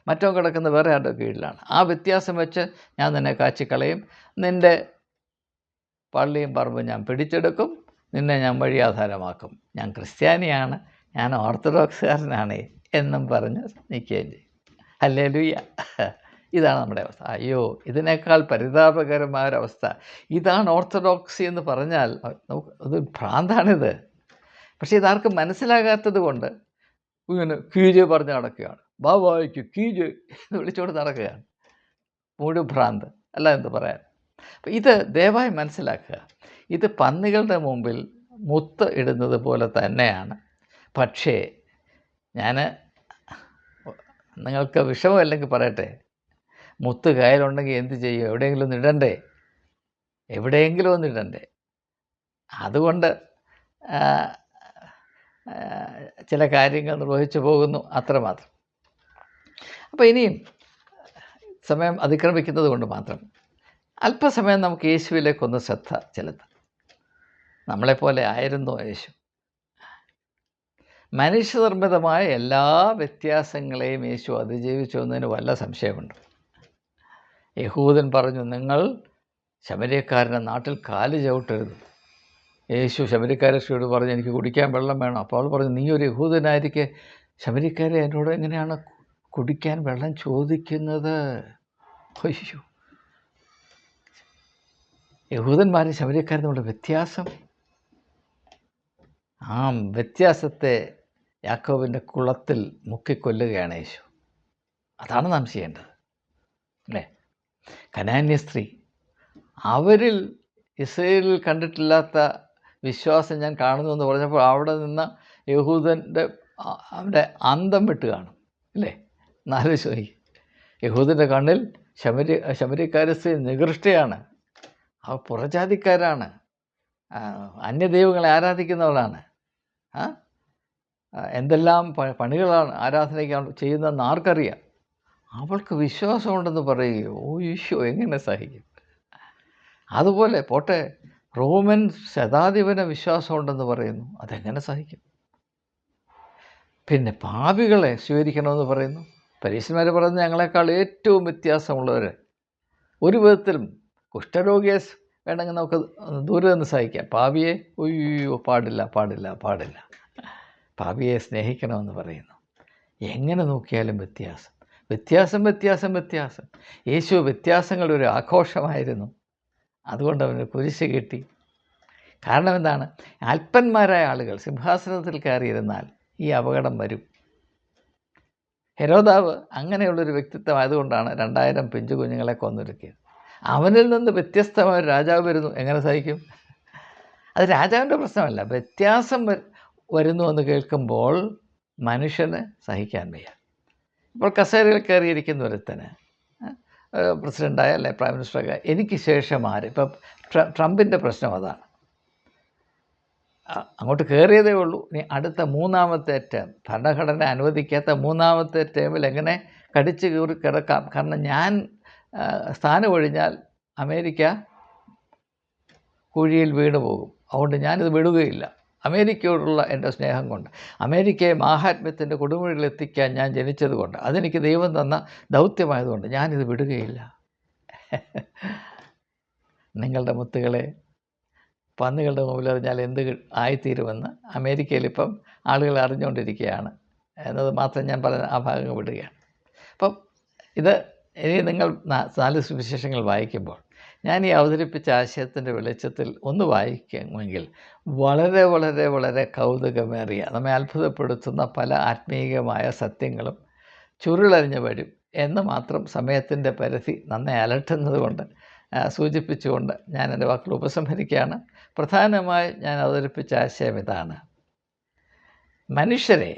മറ്റോ കിടക്കുന്നത് വേറെ ആരുടെ കീഴിലാണ്. ആ വ്യത്യാസം വെച്ച് ഞാൻ നിന്നെ കാച്ചിക്കളയും, നിൻ്റെ പള്ളിയും പറമ്പും ഞാൻ പിടിച്ചെടുക്കും, നിന്നെ ഞാൻ വഴിയാധാരമാക്കും. ഞാൻ ക്രിസ്ത്യാനിയാണ്, ഞാൻ ഓർത്തഡോക്സുകാരനാണ് എന്നും പറഞ്ഞ് നിൽക്കുകയും ചെയ്യും. ഹല്ലേലൂയ. ഇതാണ് നമ്മുടെ അവസ്ഥ. അയ്യോ, ഇതിനേക്കാൾ പരിതാപകരമായൊരവസ്ഥ. ഇതാണ് ഓർത്തഡോക്സി എന്ന് പറഞ്ഞാൽ അത് ഭ്രാന്താണിത്. പക്ഷേ ഇതാർക്കും മനസ്സിലാകാത്തത് കൊണ്ട് ഇങ്ങനെ കീജ് പറഞ്ഞ് നടക്കുകയാണ്. ബാബായ്ക്ക് കീജ് എന്ന് വിളിച്ചുകൊണ്ട് നടക്കുകയാണ്. മുഴു ഭ്രാന്ത് അല്ല എന്ത് പറയാൻ. അപ്പം ഇത് ദയവായി മനസ്സിലാക്കുക. ഇത് പന്നികളുടെ മുമ്പിൽ മുത്ത് ഇടുന്നത് പോലെ തന്നെയാണ്. പക്ഷേ ഞാൻ നിങ്ങൾക്ക് വിഷമമല്ലെങ്കിൽ പറയട്ടെ, മുത്ത് കയ്യിലുണ്ടെങ്കിൽ എന്ത് ചെയ്യും? എവിടെയെങ്കിലും ഒന്ന് ഇടണ്ടേ? എവിടെയെങ്കിലും ഒന്ന് ഇടണ്ടേ? അതുകൊണ്ട് ചില കാര്യങ്ങൾ നിർവഹിച്ചു പോകുന്നു, അത്രമാത്രം. അപ്പോൾ ഇനിയും സമയം അതിക്രമിക്കുന്നത് കൊണ്ട് മാത്രം അല്പസമയം നമുക്ക് യേശുവിലേക്കൊന്ന് ശ്രദ്ധ ചെലുത്താം. നമ്മളെപ്പോലെ ആയിരുന്നോ യേശു? മനുഷ്യനിർമ്മിതമായ എല്ലാ വ്യത്യാസങ്ങളെയും യേശു അതിജീവിച്ചു എന്നതിന് വല്ല സംശയമുണ്ട്. യഹൂദൻ പറഞ്ഞു, നിങ്ങൾ ശമര്യക്കാരൻ്റെ നാട്ടിൽ കാല് ചവിട്ടരുത്. യേശു ശമര്യക്കാരോട് പറഞ്ഞു, എനിക്ക് കുടിക്കാൻ വെള്ളം വേണം. അപ്പോൾ അവൾ പറഞ്ഞു, നീ ഒരു യഹൂദനായിരിക്കെ ശമര്യക്കാരെ എന്നോട് എങ്ങനെയാണ് കുടിക്കാൻ വെള്ളം ചോദിക്കുന്നത്? അയ്യോ, യഹൂദന്മാരും ശമര്യക്കാരും തമ്മിലുള്ള വ്യത്യാസം, ആ വ്യത്യാസത്തെ യാക്കോബിൻ്റെ കുളത്തിൽ മുക്കിക്കൊല്ലുകയാണ് യേശു. അതാണ് നാം ചെയ്യേണ്ടത്, അല്ലേ? കനാന്യ സ്ത്രീ, അവരിൽ ഇസ്രയേലിൽ കണ്ടിട്ടില്ലാത്ത വിശ്വാസം ഞാൻ കാണുന്നു എന്ന് പറഞ്ഞപ്പോൾ അവിടെ നിന്ന് യഹൂദൻ്റെ അവൻ്റെ അന്തം വിട്ട് കാണും, അല്ലേ? നാലോചിച്ച് യഹൂദൻ്റെ കണ്ണിൽ ശമര്യക്കാരി സ്ത്രീ നികൃഷ്ടയാണ്, അവർ പുറജാതിക്കാരാണ്, അന്യദൈവങ്ങളെ ആരാധിക്കുന്നവളാണ്, എന്തെല്ലാം പണികളാണ് ആരാധനയ്ക്ക് ചെയ്യുന്നതെന്ന് ആർക്കറിയാം. അവൾക്ക് വിശ്വാസമുണ്ടെന്ന് പറയുകയോ? ഓ ഈശോ, എങ്ങനെ സഹിക്കും? അതുപോലെ പോട്ടെ, റോമൻ ശതാധിപന് വിശ്വാസമുണ്ടെന്ന് പറയുന്നു, അതെങ്ങനെ സഹിക്കും? പിന്നെ പാപികളെ സ്വീകരിക്കണമെന്ന് പറയുന്നു. പരീശന്മാർ പറയുന്നത് ഞങ്ങളെക്കാൾ ഏറ്റവും വ്യത്യാസമുള്ളവർ. ഒരു വിധത്തിലും കുഷ്ഠരോഗിയെ വേണമെങ്കിൽ നമുക്ക് ദൂരെ നിന്ന് സഹിക്കാം, പാപിയെ ഒയ്യോ പാടില്ല പാടില്ല പാടില്ല. പാപിയെ സ്നേഹിക്കണമെന്ന് പറയുന്നു. എങ്ങനെ നോക്കിയാലും വ്യത്യാസം വ്യത്യാസം വ്യത്യാസം വ്യത്യാസം. യേശു വ്യത്യാസങ്ങളുടെ ഒരു ആഘോഷമായിരുന്നു. അതുകൊണ്ട് അവന് കുരിശ് കിട്ടി. കാരണം എന്താണ്? അല്പന്മാരായ ആളുകൾ സിംഹാസനത്തിൽ കയറിയിരുന്നാൽ ഈ അപകടം വരും. ഹെരോദാവ് അങ്ങനെയുള്ളൊരു വ്യക്തിത്വമായതുകൊണ്ടാണ് 2000 പിഞ്ചു കുഞ്ഞുങ്ങളെ കൊന്നൊരുക്കിയത്. അവനിൽ നിന്ന് വ്യത്യസ്തമായ ഒരു രാജാവ് വരുന്നു, എങ്ങനെ സഹിക്കും? അത് രാജാവിൻ്റെ പ്രശ്നമല്ല, വ്യത്യാസം വരുന്നു എന്ന് കേൾക്കുമ്പോൾ മനുഷ്യന് സഹിക്കാൻ വയ്യ. ഇപ്പോൾ കസേരയിൽ കയറിയിരിക്കുന്ന ഒരുത്തന് പ്രസിഡൻ്റായ അല്ലെ പ്രൈം മിനിസ്റ്ററൊക്കെ എനിക്ക് ശേഷം ആര്? ഇപ്പം ട്രംപിൻ്റെ പ്രശ്നം അതാണ്. അങ്ങോട്ട് കയറിയതേ ഉള്ളൂ, ഇനി അടുത്ത 3ാമത്തെ ടേം, ഭരണഘടന അനുവദിക്കാത്ത 3ാമത്തെ ടേമിൽ എങ്ങനെ കടിച്ചു കയറി കിടക്കാം? കാരണം ഞാൻ സ്ഥാനം ഒഴിഞ്ഞാൽ അമേരിക്ക കുഴിയിൽ വീണു പോകും. അതുകൊണ്ട് ഞാനിത് വിടുകയില്ല. അമേരിക്കയോടുള്ള എൻ്റെ സ്നേഹം കൊണ്ട്, അമേരിക്കയെ മാഹാത്മ്യത്തിൻ്റെ കൊടുമുടിയിലെത്തിക്കാൻ ഞാൻ ജനിച്ചതുകൊണ്ട്, അതെനിക്ക് ദൈവം തന്ന ദൗത്യമായതുകൊണ്ട് ഞാനിത് വിടുകയില്ല. നിങ്ങളുടെ മുത്തുകളെ പന്നികളുടെ മുമ്പിൽ അറിഞ്ഞാൽ എന്ത് ആയിത്തീരുമെന്ന് അമേരിക്കയിലിപ്പം ആളുകൾ അറിഞ്ഞുകൊണ്ടിരിക്കുകയാണ് എന്നത് മാത്രം ഞാൻ പറഞ്ഞ ആ ഭാഗം വിടുകയാണ്. അപ്പം ഇത് ഇനി നിങ്ങൾ 4 സുവിശേഷങ്ങൾ വായിക്കുമ്പോൾ ഞാൻ ഈ അവതരിപ്പിച്ച ആശയത്തിൻ്റെ വെളിച്ചത്തിൽ ഒന്ന് വായിക്കുമെങ്കിൽ വളരെ വളരെ വളരെ കൗതുകമേറിയ, നമ്മെ അത്ഭുതപ്പെടുത്തുന്ന പല ആത്മീയമായ സത്യങ്ങളും ചുരുളറിഞ്ഞ് വരും എന്ന് മാത്രം സമയത്തിൻ്റെ പരിധി നന്നെ അലട്ടുന്നത് കൊണ്ട് സൂചിപ്പിച്ചുകൊണ്ട് ഞാൻ എൻ്റെ വാക്കുകൾ ഉപസംഹരിക്കുകയാണ്. പ്രധാനമായി ഞാൻ അവതരിപ്പിച്ച ആശയം ഇതാണ്: മനുഷ്യരെ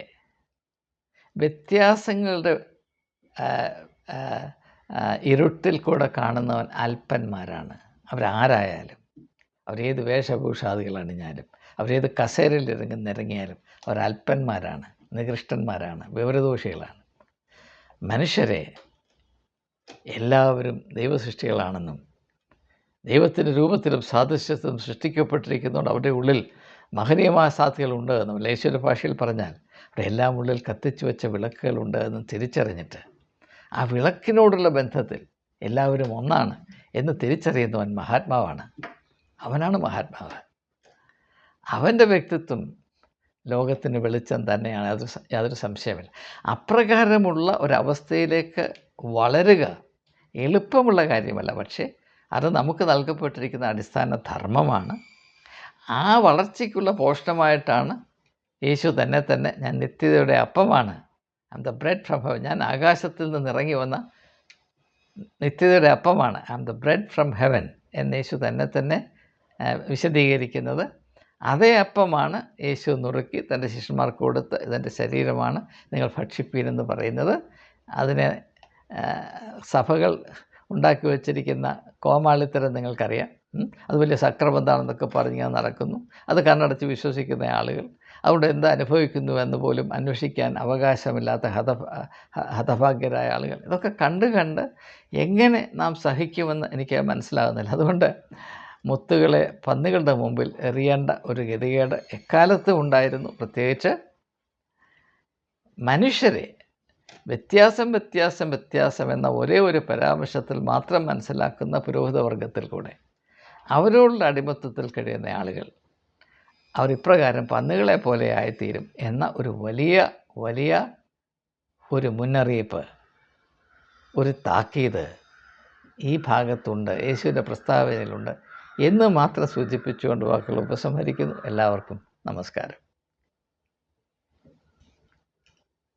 വ്യത്യാസങ്ങളുടെ ഇരുട്ടിൽ കൂടെ കാണുന്നവൻ അല്പന്മാരാണ്. അവരാരായാലും, അവരേത് വേഷഭൂഷാദികൾ അണിഞ്ഞാലും, അവരേത് കസേരയിൽ നിരങ്ങിയാലും അവർ അല്പന്മാരാണ്, നികൃഷ്ടന്മാരാണ്, വിവരദോഷികളാണ്. മനുഷ്യരെ എല്ലാവരും ദൈവസൃഷ്ടികളാണെന്നും ദൈവത്തിൻ്റെ രൂപത്തിലും സാദൃശ്യത്തിലും സൃഷ്ടിക്കപ്പെട്ടിരിക്കുന്നതുകൊണ്ട് അവരുടെ ഉള്ളിൽ മഹനീയമായ സാധ്യതകളുണ്ട് എന്നും, ലേശ്വര ഭാഷയിൽ പറഞ്ഞാൽ അവിടെ എല്ലാം ഉള്ളിൽ കത്തിച്ചു വെച്ച വിളക്കുകളുണ്ട് എന്നും തിരിച്ചറിഞ്ഞിട്ട് ആ വിളക്കിനോടുള്ള ബന്ധത്തിൽ എല്ലാവരും ഒന്നാണ് എന്ന് തിരിച്ചറിയുന്നവൻ മഹാത്മാവാണ്. അവനാണ് മഹാത്മാവ്. അവൻ്റെ വ്യക്തിത്വം ലോകത്തിന് വെളിച്ചം തന്നെയാണ്, യാതൊരു സംശയമില്ല. അപ്രകാരമുള്ള ഒരവസ്ഥയിലേക്ക് വളരുക എളുപ്പമുള്ള കാര്യമല്ല, പക്ഷേ അത് നമുക്ക് നൽകപ്പെട്ടിരിക്കുന്ന അടിസ്ഥാന ധർമ്മമാണ്. ആ വളർച്ചയ്ക്കുള്ള പോഷണമായിട്ടാണ് യേശു തന്നെ ഞാൻ നിത്യതയുടെ അപ്പമാണ്, I am the bread from heaven, ഞാൻ ആകാശത്തിൽ നിന്ന് ഇറങ്ങി വന്ന നിത്യതയുടെ അപ്പമാണ്, I am the bread from heaven എന്ന് യേശു തന്നെ വിശദീകരിക്കുന്നത്. അതേ അപ്പമാണ് യേശു നുറുക്കി തൻ്റെ ശിഷ്യന്മാർക്ക് കൊടുത്ത് ഇതെൻ്റെ ശരീരമാണ്, നിങ്ങൾ ഭക്ഷിപ്പീനെന്ന് പറയുന്നത്. അതിനെ സഭകൾ ഉണ്ടാക്കി വച്ചിരിക്കുന്ന കോമാളിത്തരം നിങ്ങൾക്കറിയാം. അത് വലിയ സക്രമന്താണെന്നൊക്കെ പറഞ്ഞ് നടക്കുന്നു. അത് കണ്ണടച്ച് വിശ്വസിക്കുന്ന ആളുകൾ അതുകൊണ്ട് എന്താ അനുഭവിക്കുന്നു എന്ന് പോലും അന്വേഷിക്കാൻ അവകാശമില്ലാത്ത ഹതഭാഗ്യരായ ആളുകൾ. ഇതൊക്കെ കണ്ട് എങ്ങനെ നാം സഹിക്കുമെന്ന് എനിക്ക് മനസ്സിലാകുന്നില്ല. അതുകൊണ്ട് മുത്തുകളെ പന്നികളുടെ മുമ്പിൽ എറിയേണ്ട ഒരു ഗതികേട് എക്കാലത്തും ഉണ്ടായിരുന്നു. പ്രത്യേകിച്ച് മനുഷ്യരെ വ്യത്യാസം എന്ന ഒരേ ഒരു പരാമർശത്തിൽ മാത്രം മനസ്സിലാക്കുന്ന പുരോഹിതവർഗത്തിൽ കൂടെ അവരോടുള്ള അടിമത്തത്തിൽ കഴിയുന്ന ആളുകൾ അവരിപ്രകാരം പന്നികളെ പോലെ ആയിത്തീരും എന്ന ഒരു വലിയ ഒരു മുന്നറിയിപ്പ്, ഒരു താക്കീത് ഈ ഭാഗത്തുണ്ട്, യേശുവിൻ്റെ പ്രസ്താവനയിലുണ്ട് എന്ന് മാത്രം സൂചിപ്പിച്ചുകൊണ്ട് വാക്കുകൾ ഉപസംഹരിക്കുന്നു. എല്ലാവർക്കും നമസ്കാരം.